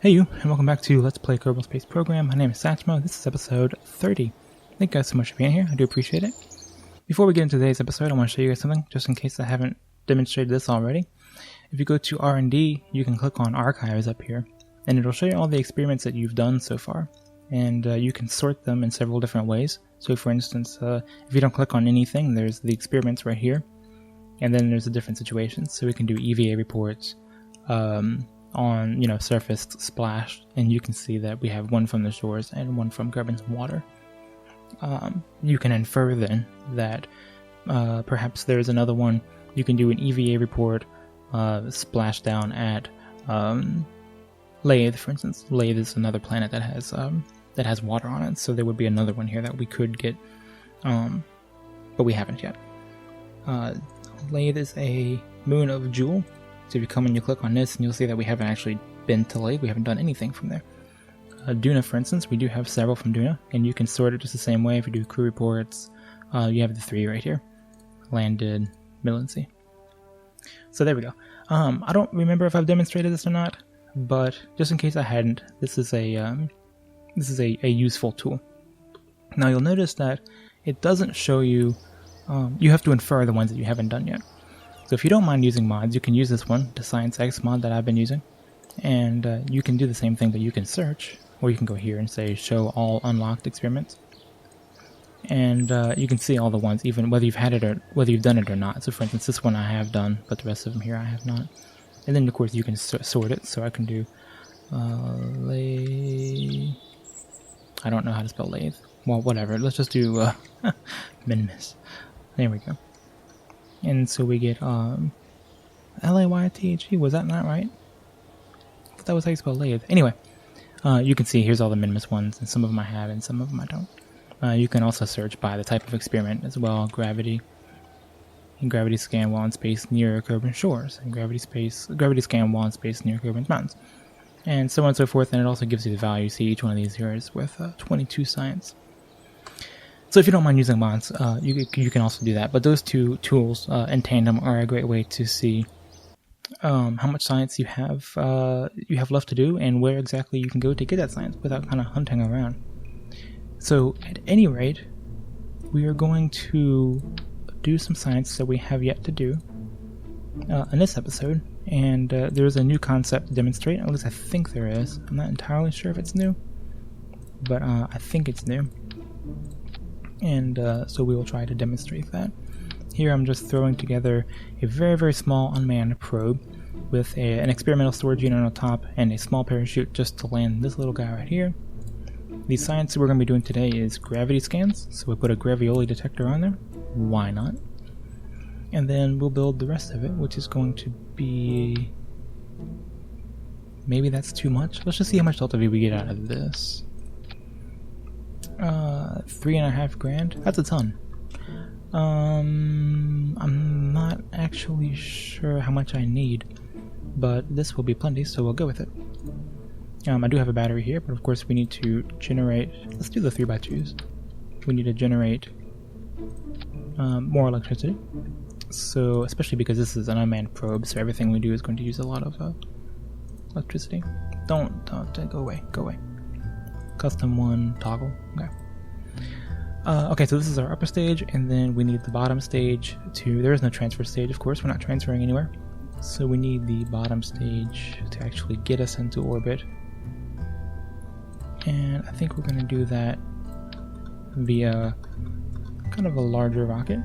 Hey you, and welcome back to Let's Play Kerbal Space Program. My name is Satchmo. This is episode 30. Thank you guys so much for being here. I do appreciate it. Before we get into today's episode, I want to show you guys something, just in case I haven't demonstrated this already. If you go to R&D, you can click on Archives up here, and it'll show you all the experiments that you've done so far. And you can sort them in several different ways. So for instance, if you don't click on anything, there's the experiments right here. And then there's the different situations. So we can do EVA reports, on, surfaced, splashed, and you can see that we have one from the shores and one from Kerbin's water. You can infer then that perhaps there's another one. You can do an EVA report splashdown at Lathe, for instance. Lathe is another planet that has water on it, so there would be another one here that we could get, but we haven't yet. Lathe is a moon of Jewel. So if you come and you click on this, and you'll see that we haven't actually been to Lathe. We haven't done anything from there. Duna, for instance, we do have several from Duna, and you can sort it just the same way. If you do crew reports, you have the three right here. Landed, Midland Sea. So there we go. I don't remember if I've demonstrated this or not, but just in case I hadn't, this is a useful tool. Now you'll notice that it doesn't show you. You have to infer the ones that you haven't done yet. So if you don't mind using mods, you can use this one, the ScienceX mod that I've been using. And you can do the same thing, but you can search, or you can go here and say show all unlocked experiments. And you can see all the ones, even whether you've had it or whether you've done it or not. So for instance, this one I have done, but the rest of them here I have not. And then of course you can sort it, so I can do lathe. I don't know how to spell lathe. Well, whatever, let's just do minimus. There we go. And so we get L-A-Y-T-H-E, was that not right? I thought that was how you spell lathe. Anyway, you can see here's all the minimus ones, and some of them I have and some of them I don't. You can also search by the type of experiment as well. Gravity, and gravity scan while in space near Kerbin shores, and gravity scan while in space near Kerbin's mountains. And so on and so forth, and it also gives you the value. See, each one of these here is worth 22 science. So if you don't mind using mods, you can also do that. But those two tools in tandem are a great way to see how much science you have left to do, and where exactly you can go to get that science without kind of hunting around. So at any rate, we are going to do some science that we have yet to do in this episode. And there's a new concept to demonstrate. At least I think there is. I'm not entirely sure if it's new, but I think it's new. And so we will try to demonstrate that. Here I'm just throwing together a very, very small unmanned probe with an experimental storage unit on top and a small parachute just to land this little guy right here. The science that we're going to be doing today is gravity scans, so we put a gravioli detector on there. Why not? And then we'll build the rest of it, which is going to be... maybe that's too much? Let's just see how much delta V we get out of this. 3.5 grand? That's a ton. I'm not actually sure how much I need, but this will be plenty, so we'll go with it. I do have a battery here, but of course we need to generate... let's do the 3x2s. We need to generate more electricity. So, especially because this is an unmanned probe, so everything we do is going to use a lot of electricity. Don't go away, go away. Custom 1 toggle. Okay. Okay, so this is our upper stage, and then we need the bottom stage to... there is no transfer stage, of course. We're not transferring anywhere. So we need the bottom stage to actually get us into orbit. And I think we're going to do that via kind of a larger rocket,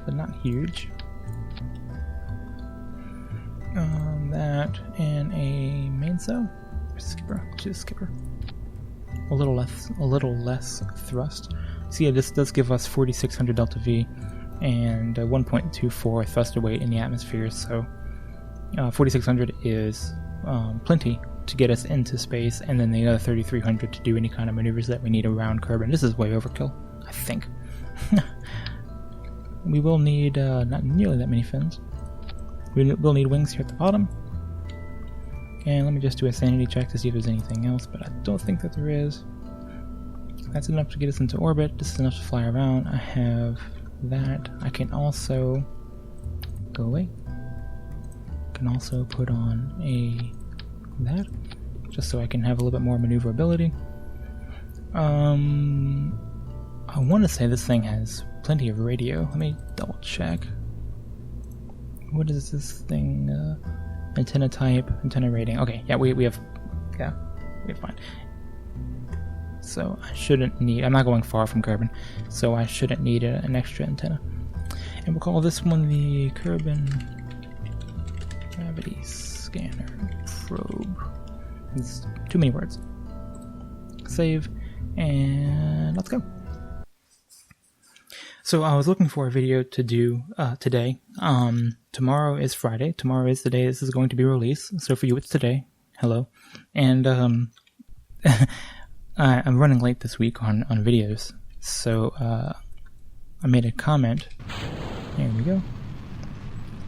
but not huge. That and a mainsail. Skipper. Just skipper. A little less thrust. So yeah, this does give us 4,600 delta V and 1.24 thruster weight in the atmosphere. So 4,600 is plenty to get us into space, and then the other 3,300 to do any kind of maneuvers that we need around Kerbin. This is way overkill, I think. We will need not nearly that many fins. We will need wings here at the bottom. And let me just do a sanity check to see if there's anything else, but I don't think that there is. That's enough to get us into orbit. This is enough to fly around. I have that. I can also go away. Can also put on that. just so I can have a little bit more maneuverability. I want to say this thing has plenty of radio. Let me double check. What is this thing? Antenna type, antenna rating. Okay, yeah, we have fine. So I shouldn't need, I'm not going far from Kerbin, so I shouldn't need an extra antenna. And we'll call this one the Kerbin Gravity Scanner Probe. It's too many words. Save, and let's go. So I was looking for a video to do today. Tomorrow is Friday. Tomorrow is the day this is going to be released. So for you, it's today. Hello. And I'm running late this week on videos. So I made a comment. There we go.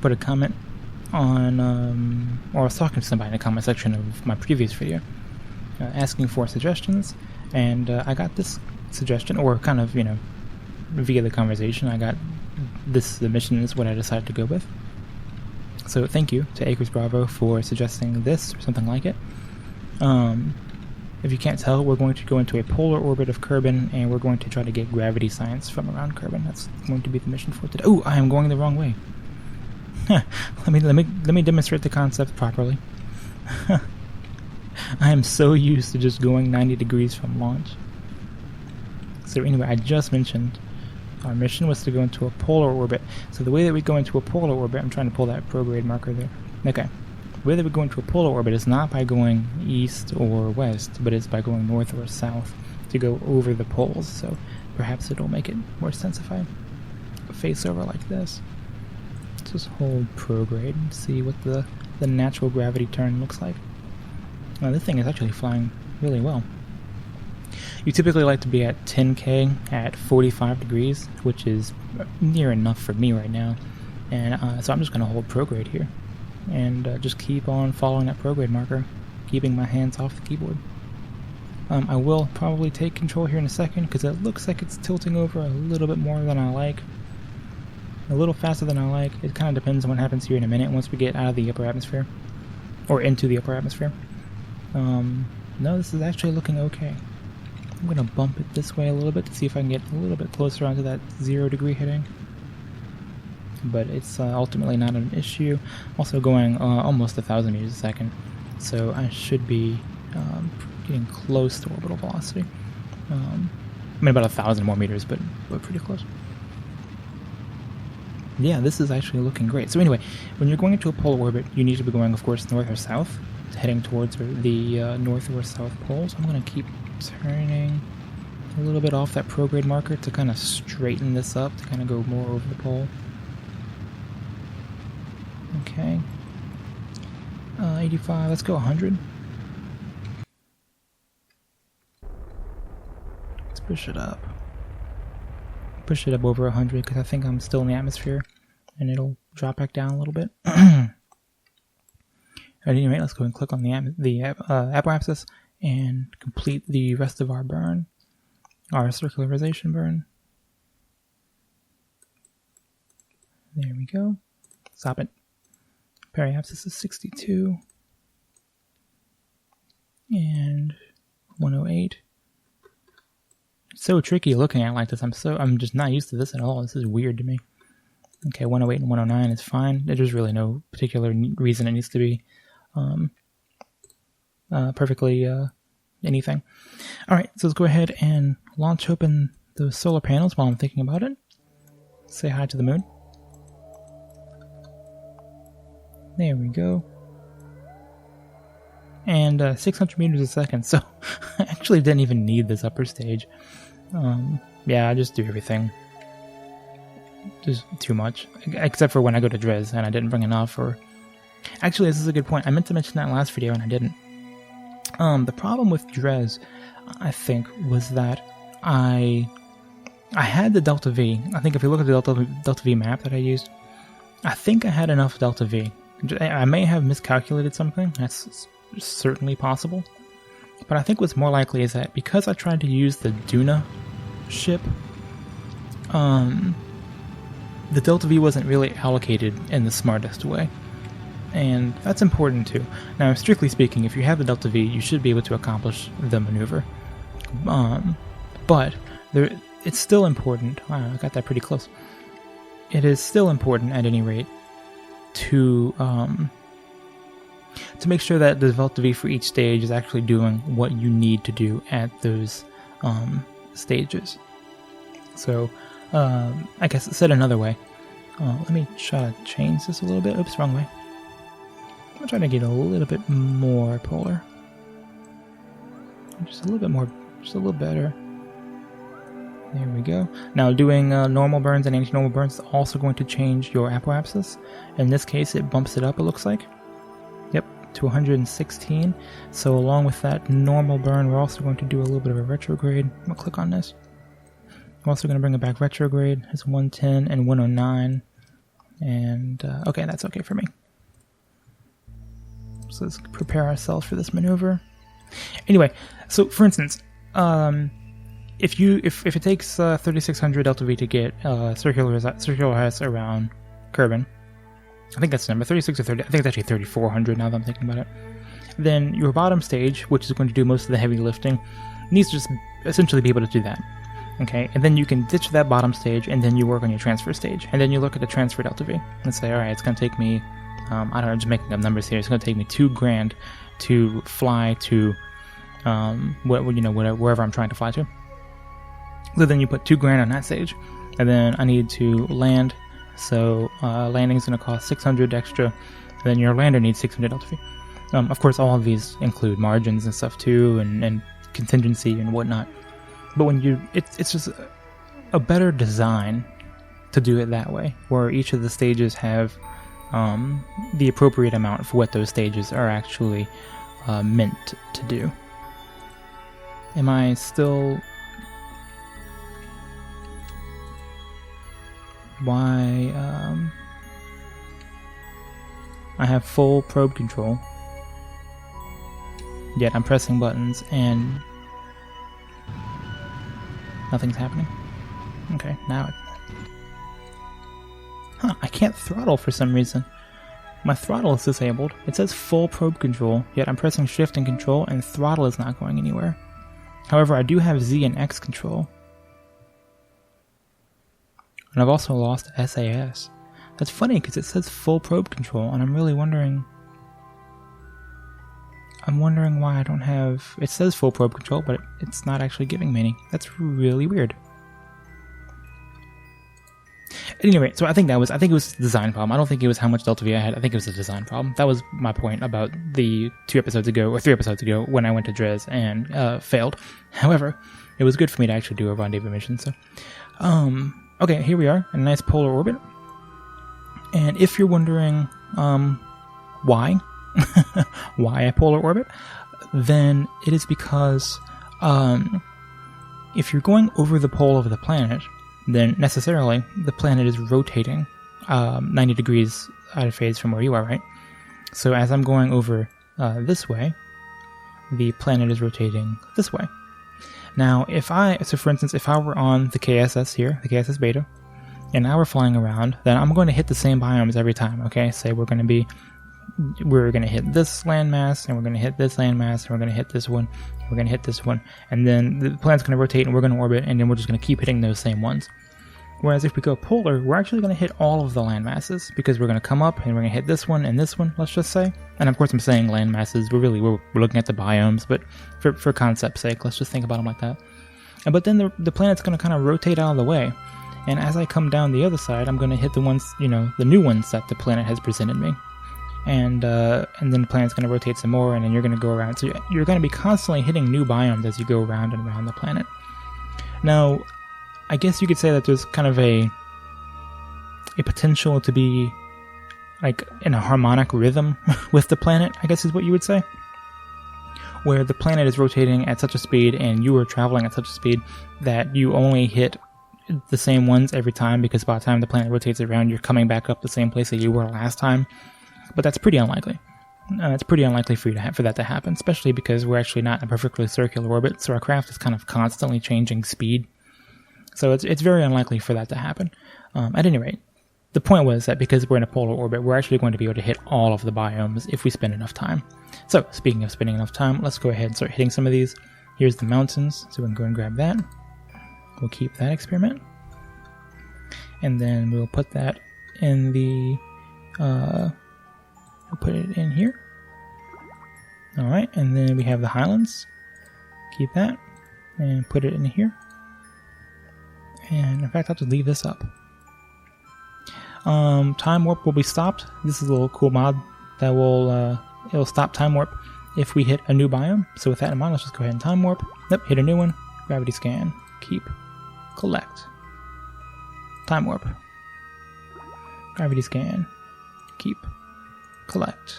Put a comment on, or I was talking to somebody in the comment section of my previous video, asking for suggestions. And I got this suggestion, or kind of, via the conversation, I got this submission is what I decided to go with. So thank you to Acres Bravo for suggesting this or something like it. If you can't tell, we're going to go into a polar orbit of Kerbin, and we're going to try to get gravity science from around Kerbin. That's going to be the mission for today. Oh, I am going the wrong way. let me demonstrate the concept properly. I am so used to just going 90 degrees from launch. So anyway, I just mentioned our mission was to go into a polar orbit. So the way that we go into a polar orbit, I'm trying to pull that prograde marker there. Okay. The way that we go into a polar orbit is not by going east or west, but it's by going north or south to go over the poles. So perhaps it'll make it more sense if I face over like this. Let's just hold prograde and see what the natural gravity turn looks like. Now this thing is actually flying really well. You typically like to be at 10K at 45 degrees, which is near enough for me right now. And so I'm just going to hold prograde here. And just keep on following that prograde marker, keeping my hands off the keyboard. I will probably take control here in a second, because it looks like it's tilting over a little bit more than I like. A little faster than I like. It kind of depends on what happens here in a minute once we get out of the upper atmosphere. Or into the upper atmosphere. No, this is actually looking okay. I'm going to bump it this way a little bit to see if I can get a little bit closer onto that 0 degree heading. But it's ultimately not an issue. Also going almost 1,000 meters a second. So I should be getting close to orbital velocity. I mean about 1,000 more meters, but pretty close. Yeah, this is actually looking great. So anyway, when you're going into a polar orbit, you need to be going, of course, north or south, heading towards the north or south pole. So I'm going to keep turning a little bit off that prograde marker to kind of straighten this up, to kind of go more over the pole. Okay. 85, let's go 100. Let's push it up. Push it up over 100 because I think I'm still in the atmosphere and it'll drop back down a little bit. At any rate, let's go and click on the apoapsis and complete the rest of our burn, our circularization burn. There we go. Stop it. Periapsis is 62 and 108. It's so tricky looking at it like this. I'm just not used to this at all. This is weird to me. Okay, 108 and 109 is fine. There's really no particular reason it needs to be perfectly anything. Alright, so let's go ahead and launch open those solar panels while I'm thinking about it. Say hi to the moon. There we go. And 600 meters a second, so I actually didn't even need this upper stage. Yeah, I just do everything. Just too much. Except for when I go to Dres and I didn't bring enough, or... Actually, this is a good point. I meant to mention that last video and I didn't. The problem with Dres, I think, was that I had the Delta V. I think if you look at the Delta V map that I used, I think I had enough Delta V. I may have miscalculated something. That's certainly possible. But I think what's more likely is that because I tried to use the Duna ship, the Delta V wasn't really allocated in the smartest way. And that's important too. Now, strictly speaking, if you have the Delta V, you should be able to accomplish the maneuver. But it's still important. Wow, I got that pretty close. It is still important, at any rate, to make sure that the Delta V for each stage is actually doing what you need to do at those stages. So, I guess said another way. Let me try to change this a little bit. Oops, wrong way. I'm trying to get a little bit more polar. Just a little bit more, just a little better. There we go. Now doing normal burns and anti-normal burns is also going to change your apoapsis. In this case, it bumps it up, it looks like. Yep, to 116. So along with that normal burn, we're also going to do a little bit of a retrograde. I'm going to click on this. I'm also going to bring it back retrograde. It's 110 and 109. And, okay, that's okay for me. So let's prepare ourselves for this maneuver. Anyway, so for instance, if it takes 3600 Delta V to get circular S around Kerbin, I think that's the number, 36 or 30, I think it's actually 3400 now that I'm thinking about it, then your bottom stage, which is going to do most of the heavy lifting, needs to just essentially be able to do that. Okay, and then you can ditch that bottom stage, and then you work on your transfer stage, and then you look at the transfer Delta V and say, all right, it's going to take me, I don't know, just making up numbers here. It's going to take me $2,000 to fly to, wherever I'm trying to fly to. So then you put $2,000 on that stage, and then I need to land. So landing is going to cost 600 extra. Then your lander needs 600 Delta V. Of course, all of these include margins and stuff too, and contingency and whatnot. But when it's just a better design to do it that way, where each of the stages have the appropriate amount for what those stages are actually meant to do. Am I still... Why... I have full probe control, yet I'm pressing buttons and nothing's happening. Okay, now I can't throttle for some reason. My throttle is disabled. It says full probe control, yet I'm pressing shift and control and throttle is not going anywhere. However, I do have Z and X control. And I've also lost SAS. That's funny because it says full probe control and I'm really wondering... I'm wondering why I don't have... It says full probe control, but it's not actually giving me any. That's really weird. At any rate, so I think it was a design problem. I don't think it was how much Delta V I had. I think it was a design problem. That was my point about the 3 episodes ago when I went to Dres and failed. However, it was good for me to actually do a rendezvous mission. So, okay, here we are in a nice polar orbit. And if you're wondering why a polar orbit, then it is because if you're going over the pole of the planet, then necessarily the planet is rotating 90 degrees out of phase from where you are, right? So as I'm going over this way, the planet is rotating this way. Now, for instance, if I were on the KSS here, the KSS Beta, and I were flying around, then I'm going to hit the same biomes every time, okay? Say we're going to hit this landmass, and we're going to hit this landmass, and we're going to hit this one, and we're going to hit this one, and then the planet's going to rotate, and we're going to orbit, and then we're just going to keep hitting those same ones. Whereas if we go polar, we're actually going to hit all of the landmasses, because we're going to come up, and we're going to hit this one, and this one, let's just say. And of course I'm saying landmasses, we're looking at the biomes, but for concept's sake, let's just think about them like that. But then the planet's going to kind of rotate out of the way, and as I come down the other side, I'm going to hit the ones, the new ones that the planet has presented me. And then the planet's going to rotate some more, and then you're going to go around. So you're going to be constantly hitting new biomes as you go around and around the planet. Now, I guess you could say that there's kind of a potential to be like in a harmonic rhythm with the planet, I guess is what you would say. Where the planet is rotating at such a speed and you are traveling at such a speed that you only hit the same ones every time, because by the time the planet rotates around, you're coming back up the same place that you were last time. But that's pretty unlikely. It's pretty unlikely for that to happen, especially because we're actually not in a perfectly circular orbit, so our craft is kind of constantly changing speed. So it's very unlikely for that to happen. At any rate, the point was that because we're in a polar orbit, we're actually going to be able to hit all of the biomes if we spend enough time. So, speaking of spending enough time, let's go ahead and start hitting some of these. Here's the mountains, so we can go and grab that. We'll keep that experiment. And then we'll put that in the... we'll put it in here. Alright, and then we have the highlands. Keep that. And put it in here. And in fact, I'll just leave this up. Time warp will be stopped. This is a little cool mod that will it'll stop time warp if we hit a new biome. So with that in mind, let's just go ahead and time warp. Yep, hit a new one. Gravity scan. Keep. Collect. Time warp. Gravity scan. Keep. Collect.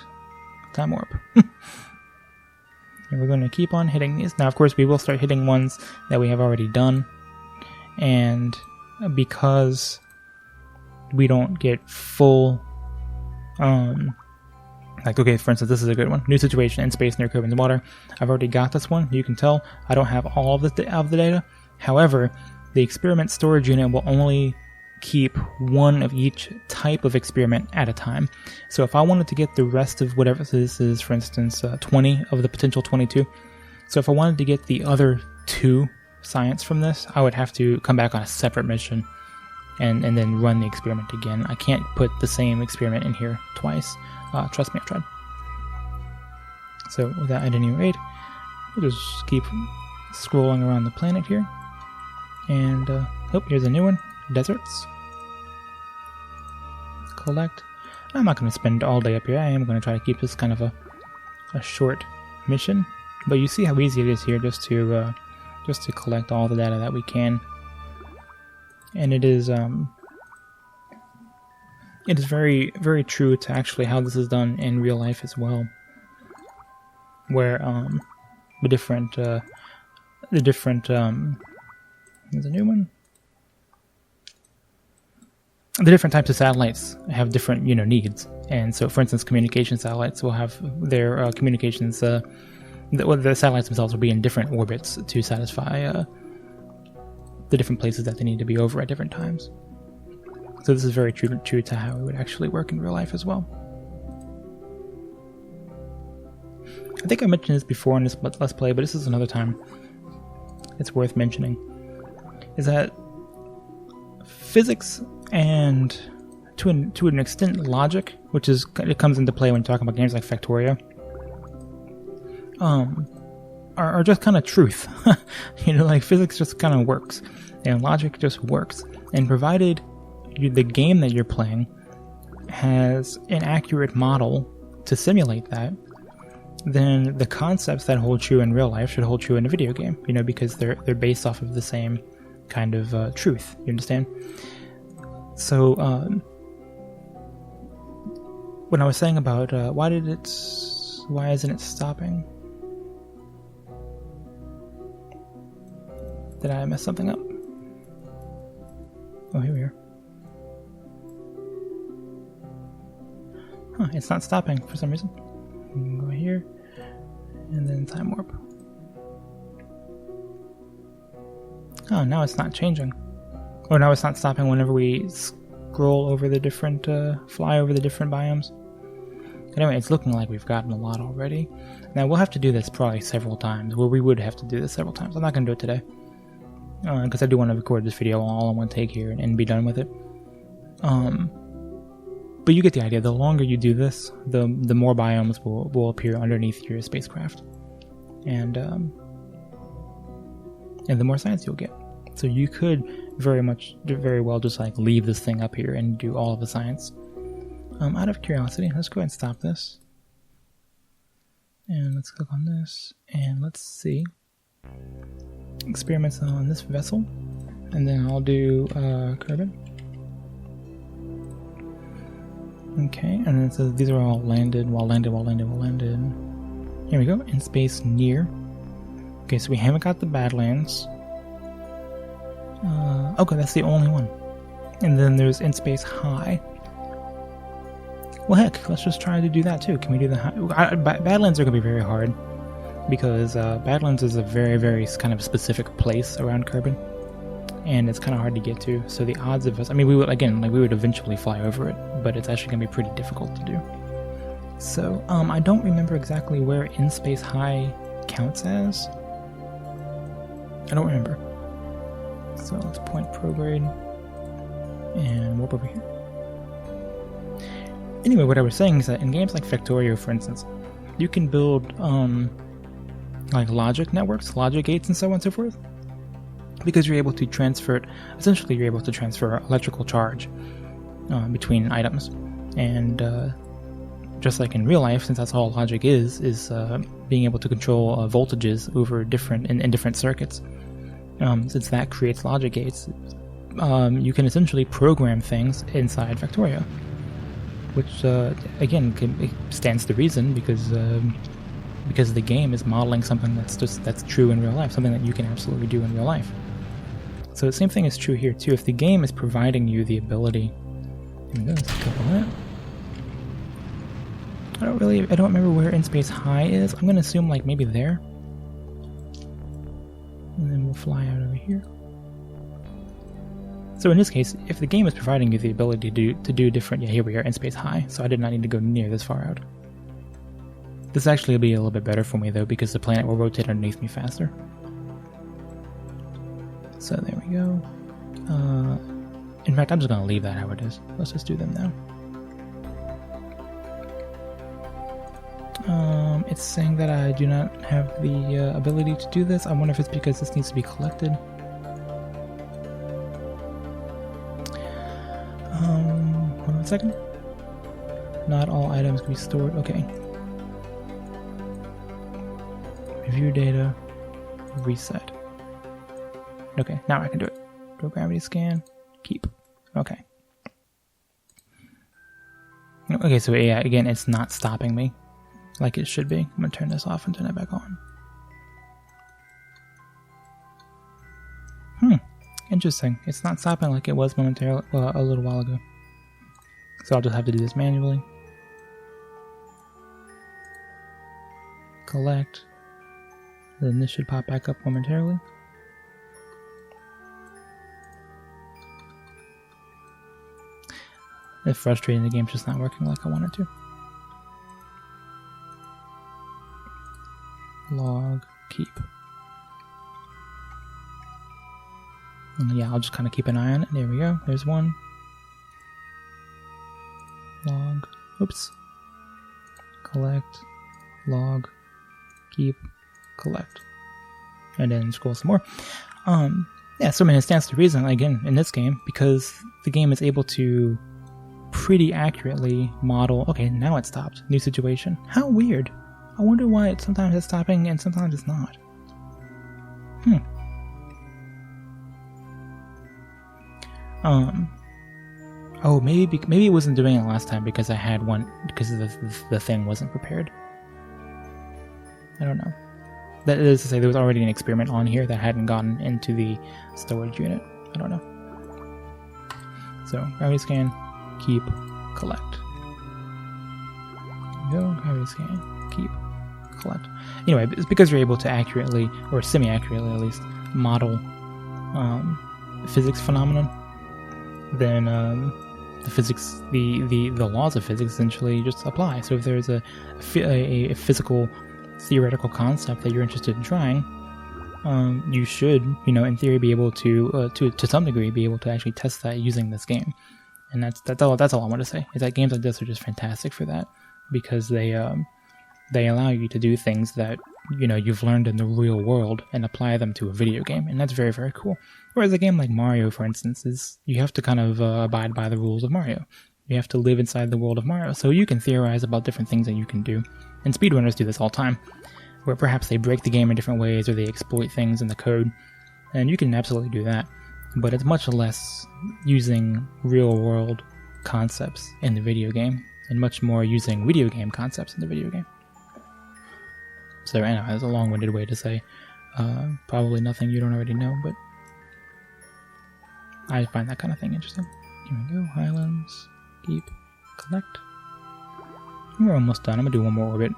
Time warp. And we're going to keep on hitting these. Now, of course, we will start hitting ones that we have already done. And because we don't get full, like, okay, for instance, this is a good one. New situation in space near Kerbin's water. I've already got this one. You can tell I don't have all of the data. However, the experiment storage unit will only keep one of each type of experiment at a time. So if I wanted to get the rest of whatever, so this is, for instance, 20 of the potential 22. So if I wanted to get the other 2 science from this, I would have to come back on a separate mission and then run the experiment again. I can't put the same experiment in here twice. Trust me, I've tried. So with that, at any rate, we'll just keep scrolling around the planet here. And, oh, here's a new one. Deserts. Collect. I'm not going to spend all day up here. I am going to try to keep this kind of a short mission. But you see how easy it is here just to collect all the data that we can. And it is very, very true to actually how this is done in real life as well. Where the different there's a new one. The different types of satellites have different, needs. And so, for instance, communication satellites will have their communications. The satellites themselves will be in different orbits to satisfy the different places that they need to be over at different times. So this is very true to how it would actually work in real life as well. I think I mentioned this before in this Let's Play, but this is another time it's worth mentioning. Is that physics and to an extent logic, which is it comes into play when talking about games like Factorio, are just kind of truth. Like physics just kind of works, and logic just works. And provided the game that you're playing has an accurate model to simulate that, then the concepts that hold true in real life should hold true in a video game. Because they're based off of the same kind of truth. You understand? So, when I was saying about why isn't it stopping? Did I mess something up? Oh, here we are. Huh, it's not stopping for some reason. Go here, and then time warp. Oh, now it's not changing. Or now it's not stopping whenever we scroll over the different, fly over the different biomes. Anyway, it's looking like we've gotten a lot already. Now, we'll have to do this probably several times, we would have to do this several times. I'm not going to do it today, because I do want to record this video all in one take here and be done with it. But you get the idea. The longer you do this, the more biomes will appear underneath your spacecraft. And the more science you'll get. So you could very well just like leave this thing up here and do all of the science. Out of curiosity, let's go ahead and stop this. And let's click on this. And let's see. Experiments on this vessel. And then I'll do Kerbin. Okay, and then it says these are all landed, while landed. Here we go, in space near. Okay, so we haven't got the Badlands. Okay, that's the only one. And then there's in space high. Well, heck, let's just try to do that too. Can we do the high? Badlands are going to be very hard, because Badlands is a very, very kind of specific place around Kerbin. and it's kind of hard to get to. So the odds of us, I mean, we would eventually fly over it, but it's actually going to be pretty difficult to do. So I don't remember exactly where in space high counts as. I don't remember. So let's point prograde and warp over here. Anyway, what I was saying is that in games like Factorio, for instance, you can build like logic networks, logic gates, and so on and so forth, because you're able to transfer, essentially you're able to transfer electrical charge between items. And just like in real life, since that's all logic is being able to control voltages over in different circuits. Since that creates logic gates, you can essentially program things inside Factorio, which again it stands to reason because the game is modeling something that's true in real life, something that you can absolutely do in real life. So the same thing is true here too. If the game is providing you the ability, let's couple that. I don't remember where in space high is. I'm gonna assume like maybe there. And then we'll fly out over here. So in this case, if the game is providing you the ability to do different, here we are in space high, so I did not need to go near this far out. This actually will be a little bit better for me though, because the planet will rotate underneath me faster. So there we go. In fact, I'm just going to leave that how it is. Let's just do them now. It's saying that I do not have the ability to do this. I wonder if it's because this needs to be collected. Hold on a second. Not all items can be stored. Okay. Review data. Reset. Okay, now I can do it. Do a gravity scan. Keep. Okay. Okay, so yeah, again, it's not stopping me like it should be. I'm going to turn this off and turn it back on. Interesting. It's not stopping like it was momentarily, a little while ago. So I'll just have to do this manually. Collect. Then this should pop back up momentarily. It's frustrating, the game's just not working like I want it to. Log, keep. And yeah, I'll just kind of keep an eye on it. There we go. There's one. Log. Oops. Collect. Log. Keep. Collect. And then scroll some more. Yeah, so I mean, it stands to reason, again, in this game, because the game is able to pretty accurately model... Okay, now it stopped. New situation. How weird. I wonder why sometimes it's stopping and sometimes it's not. Oh, maybe it wasn't doing it last time because I had one, because the thing wasn't prepared. I don't know. That is to say, there was already an experiment on here that hadn't gotten into the storage unit. I don't know. So, gravity scan, keep, collect. There we go, gravity scan, keep, collect. Anyway, it's because you're able to accurately, or semi-accurately at least, model physics phenomenon, then the physics, the laws of physics essentially just apply. So if there's a physical theoretical concept that you're interested in trying, you should, in theory, be able to some degree, be able to actually test that using this game. And that's all I want to say, is that games like this are just fantastic for that, because they allow you to do things that you've learned in the real world and apply them to a video game, and that's very, very cool. Whereas a game like Mario, for instance, is you have to kind of abide by the rules of Mario. You have to live inside the world of Mario, so you can theorize about different things that you can do. And speedrunners do this all the time, where perhaps they break the game in different ways or they exploit things in the code, and you can absolutely do that. But it's much less using real-world concepts in the video game, and much more using video game concepts in the video game. So anyway, that's a long-winded way to say probably nothing you don't already know, but I find that kind of thing interesting. Here we go, Highlands, keep, collect. We're almost done. I'm going to do one more orbit.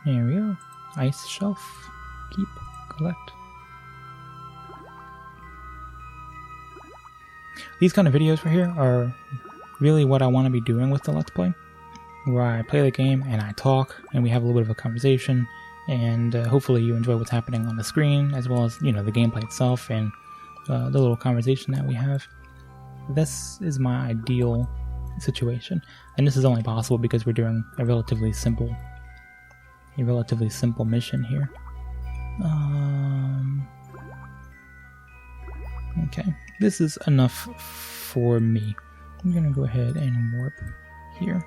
There we go. Ice shelf. Keep. collect. These kind of videos right here are really what I want to be doing with the Let's Play, where I play the game and I talk and we have a little bit of a conversation, and hopefully you enjoy what's happening on the screen as well as, you know, the gameplay itself and the little conversation that we have. This is my ideal situation, and this is only possible because we're doing a relatively simple mission here. Okay, this is enough for me. I'm gonna go ahead and warp here.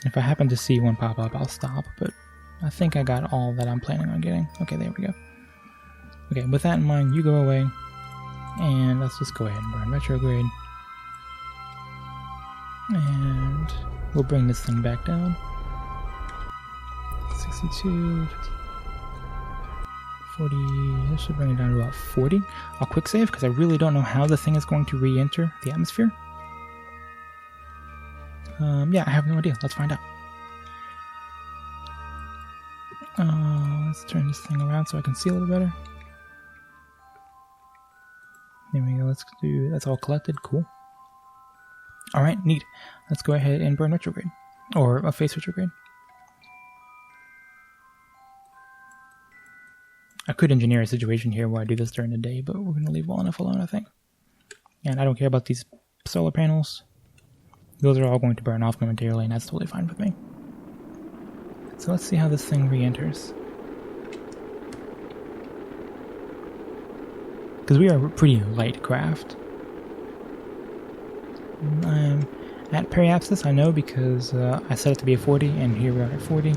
If I happen to see one pop up, I'll stop, but I think I got all that I'm planning on getting. Okay, there we go. Okay, with that in mind, you go away, and let's just go ahead and burn retrograde. And we'll bring this thing back down. 62, 40, this should bring it down to about 40. I'll quick save because I really don't know how the thing is going to re-enter the atmosphere. Yeah, I have no idea. Let's find out. Let's turn this thing around so I can see a little better. There we go. Let's do, that's all collected. Cool. Alright, neat. Let's go ahead and burn retrograde. Or face retrograde. I could engineer a situation here where I do this during the day, but we're going to leave well enough alone, I think. And I don't care about these solar panels. Those are all going to burn off momentarily, and that's totally fine with me. So let's see how this thing re-enters. Because we are a pretty light craft. I'm at periapsis, I know, because I set it to be a 40, and here we are at 40.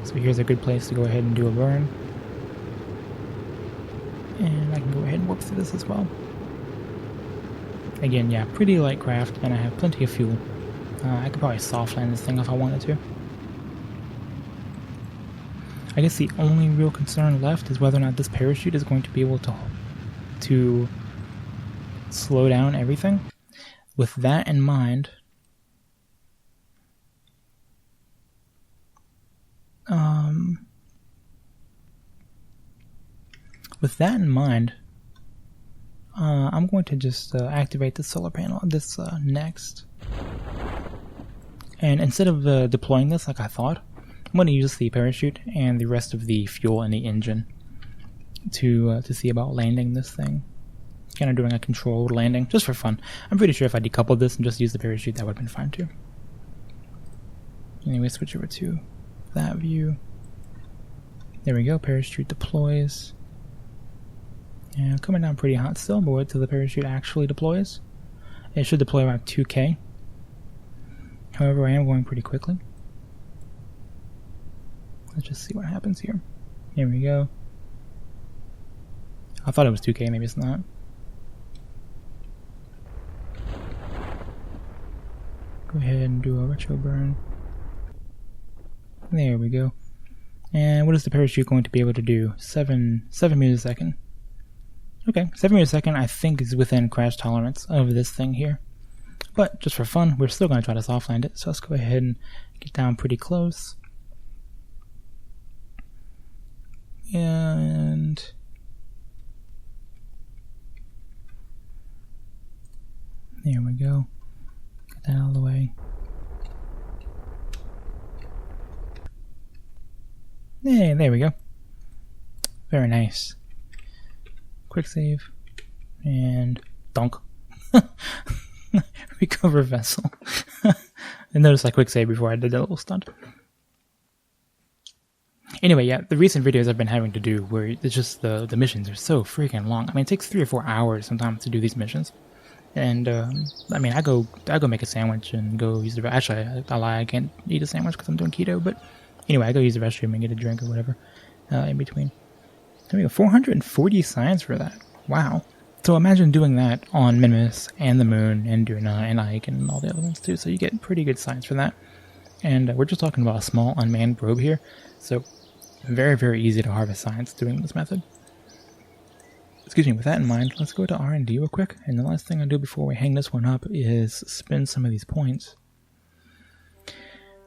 So here's a good place to go ahead and do a burn. And I can go ahead and warp through this as well. Again, yeah, pretty light craft, and I have plenty of fuel. I could probably soft land this thing if I wanted to. I guess the only real concern left is whether or not this parachute is going to be able to slow down everything. With that in mind, I'm going to just activate the solar panel next. And instead of deploying this like I thought, I'm going to use the parachute and the rest of the fuel in the engine to see about landing this thing. Kind of doing a controlled landing, just for fun. I'm pretty sure if I decoupled this and just used the parachute, that would have been fine too. Anyway, switch over to that view. There we go, parachute deploys. And coming down pretty hot still, but wait till the parachute actually deploys. It should deploy around 2K. However, I am going pretty quickly. Let's just see what happens here. Here we go. I thought it was 2K, maybe it's not. Go ahead and do a retro burn. There we go. And what is the parachute going to be able to do? 7 meters a second. Okay, 7 meters a second I think is within crash tolerance of this thing here. But just for fun, we're still going to try to soft land it. So let's go ahead and get down pretty close. And there we go. Get that out of the way. Hey, there we go. Very nice. Quick save. And dunk. Recover vessel. And notice I quick save before I did that little stunt. Anyway, yeah, the recent videos I've been having to do where it's just the missions are so freaking long. I mean, it takes 3 or 4 hours sometimes to do these missions. And, I mean, I go make a sandwich and go use the... Actually, I lie, I can't eat a sandwich because I'm doing keto, but anyway, I go use the restroom and get a drink or whatever in between. There we go, 440 science for that. Wow. So imagine doing that on Minimus and the Moon and doing and Ike and all the other ones too. So you get pretty good science for that. And we're just talking about a small unmanned probe here. So very, very easy to harvest science doing this method. Excuse me, with that in mind, let's go to R&D real quick. And the last thing I do before we hang this one up is spend some of these points.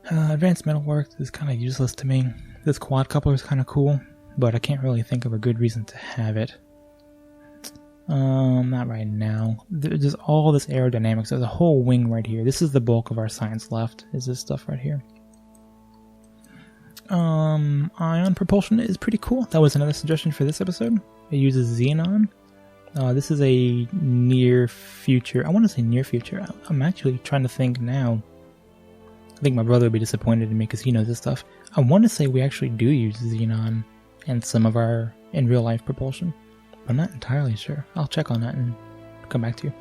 Advanced metalwork is kind of useless to me. This quad coupler is kind of cool. but I can't really think of a good reason to have it. Not right now. There's all this aerodynamics. There's a whole wing right here. This is the bulk of our science left, is this stuff right here. Ion propulsion is pretty cool. That was another suggestion for this episode. It uses xenon. This is a near future. I want to say near future. I'm actually trying to think now. I think my brother would be disappointed in me because he knows this stuff. I want to say we actually do use xenon in some of our in real life propulsion. I'm not entirely sure. I'll check on that and come back to you.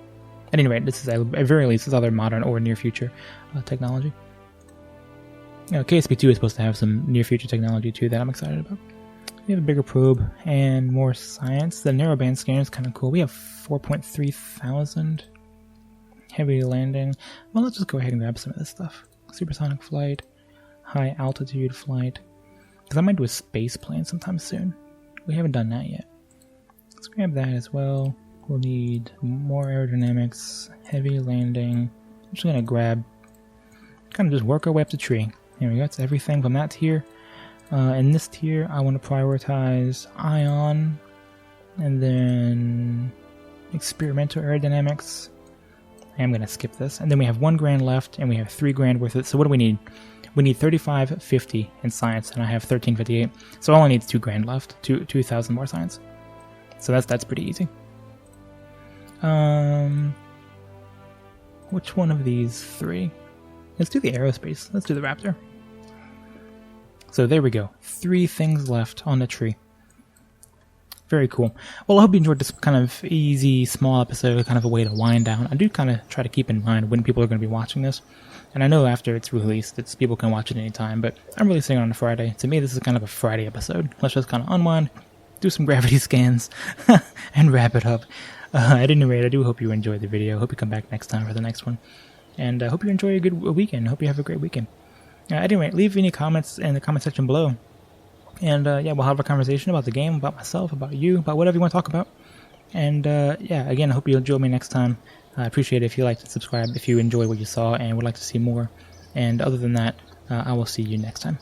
At any rate, this is at very least this other modern or near future technology. KSP2 is supposed to have some near future technology too that I'm excited about. We have a bigger probe and more science. The narrowband scanner is kind of cool. We have 4.3 thousand heavy landing. Well, let's just go ahead and grab some of this stuff. Supersonic flight, high altitude flight. Because I might do a space plane sometime soon. We haven't done that yet. Let's grab that as well. We'll need more aerodynamics, heavy landing. I'm just gonna grab, kind of just work our way up the tree. Here we go. It's everything from that tier. In this tier, I want to prioritize ion, and then experimental aerodynamics. I am going to skip this. And then we have 1 grand left, and we have 3 grand worth of it. So what do we need? We need 3550 in science, and I have 1358. So all I need is 2 grand left. 2,000 more science. So that's pretty easy. Which one of these 3? Let's do the aerospace. Let's do the Raptor. So there we go. 3 things left on the tree. Very cool. Well, I hope you enjoyed this kind of easy, small episode, kind of a way to wind down. I do kind of try to keep in mind when people are going to be watching this. And I know after it's released, people can watch it anytime, but I'm releasing it on a Friday. To me, this is kind of a Friday episode. Let's just kind of unwind, do some gravity scans, and wrap it up. At any rate, I do hope you enjoyed the video. Hope you come back next time for the next one. And I hope you enjoy a good weekend. Hope you have a great weekend. Anyway, leave any comments in the comment section below. And yeah, we'll have a conversation about the game, about myself, about you, about whatever you want to talk about. And yeah, again, I hope you'll join me next time. I appreciate it if you like to subscribe, if you enjoy what you saw and would like to see more. And other than that, I will see you next time.